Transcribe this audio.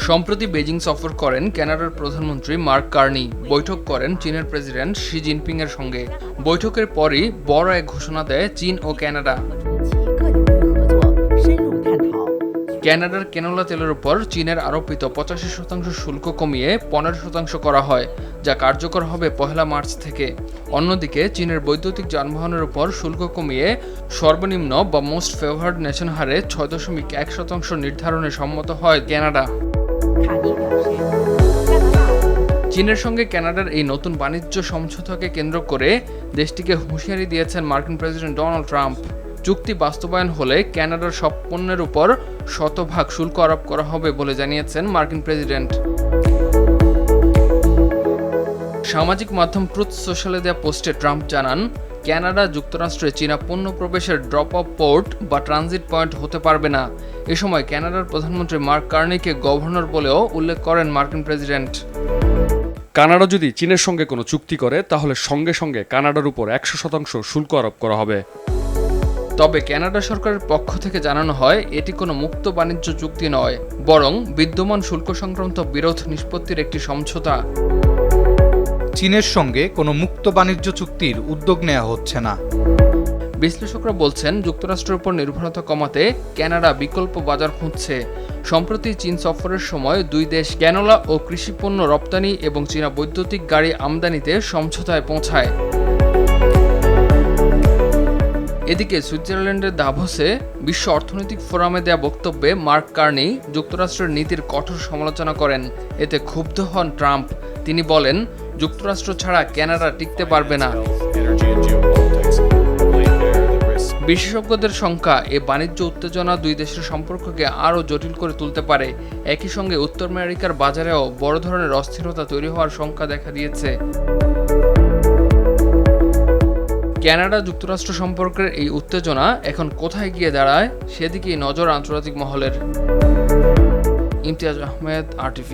সম্প্রতি বেজিং সফর করেন কানাডার প্রধানমন্ত্রী মার্ক কার্নি। বৈঠক করেন চীনের প্রেসিডেন্ট শি জিনপিং এর সঙ্গে। বৈঠকের পরই বড় এক ঘোষণা দেয় চীন ও কানাডা। কানাডার ক্যানোলা তেলের উপর চীনের আরোপিত 85% শুল্ক কমিয়ে 15% করা হয়, যা কার্যকর হবে 1 মার্চ থেকে। অন্যদিকে চীনের বৈদ্যুতিক যানবাহনের উপর শুল্ক কমিয়ে সর্বনিম্ন বা মোস্ট ফেভার্ড নেশন হারে 6.1% নির্ধারণে সম্মত হয় কানাডা। চীনের সঙ্গে কানাডার এই নতুন বাণিজ্য সমঝোতাকে কেন্দ্র করে দেশটিকে হুঁশিয়ারি দিয়েছেন মার্কিন প্রেসিডেন্ট ডোনাল্ড ট্রাম্প। চুক্তি বাস্তবায়ন হলে কানাডার সব পণ্যের উপর 100% শুল্ক আরোপ করা হবে বলে জানিয়েছেন মার্কিন প্রেসিডেন্ট। সামাজিক মাধ্যম ট্রুথ সোশ্যালে দেওয়া পোস্টে ট্রাম্প জানান, কানাডা যুক্তরাষ্ট্রে চীনা পণ্য প্রবেশের ড্রপ অফ পোর্ট বা ট্রানজিট পয়েন্ট হতে পারবে না। এ সময় কানাডার প্রধানমন্ত্রী মার্ক কার্নিকে গভর্নর বলেও উল্লেখ করেন মার্কিন প্রেসিডেন্ট। কানাডা যদি চীনের সঙ্গে কোনো চুক্তি করে তাহলে সঙ্গে সঙ্গে কানাডার উপর 100% শুল্ক আরোপ করা হবে। তবে কানাডা সরকারের পক্ষ থেকে জানানো হয়, এটি কোনো মুক্ত বাণিজ্য চুক্তি নয়, বরং বিদ্যমান শুল্ক সংক্রান্ত বিরোধ নিষ্পত্তির একটি সমঝোতা। চীনের সঙ্গে কোনো মুক্ত বাণিজ্য চুক্তির উদ্যোগ নেওয়া হচ্ছে না। বিশ্লেষকরা বলছেন, যুক্তরাষ্ট্রের উপর নির্ভরতা কমাতে কানাডা বিকল্প বাজার খুঁজছে। সম্প্রতি চীন সফরের সময় দুই দেশ ক্যানোলা ও কৃষিপণ্য রপ্তানি এবং চীনা বৈদ্যুতিক গাড়ি আমদানিতে সমঝোতায় পৌঁছায়। এদিকে সুইজারল্যান্ডের দাভোসে বিশ্ব অর্থনৈতিক ফোরামে দেয়া বক্তব্যে মার্ক কার্নি যুক্তরাষ্ট্রের নীতির কঠোর সমালোচনা করেন। এতে ক্ষুব্ধ হন ট্রাম্প। তিনি বলেন, যুক্তরাষ্ট্র ছাড়া কানাডা টিকতে পারবে না। বিশেষজ্ঞদের সংখ্যা এ বাণিজ্য উত্তেজনা দুই দেশের সম্পর্ককে আরও জটিল করে তুলতে পারে। একই সঙ্গে উত্তর আমেরিকার বাজারেও বড় ধরনের অস্থিরতা তৈরি হওয়ার শঙ্কা দেখা দিয়েছে। কানাডা যুক্তরাষ্ট্র সম্পর্কের এই উত্তেজনা এখন কোথায় গিয়ে দাঁড়ায়, সেদিকেই নজর আন্তর্জাতিক মহলের। ইমতিয়াজ আহমেদ, RTV।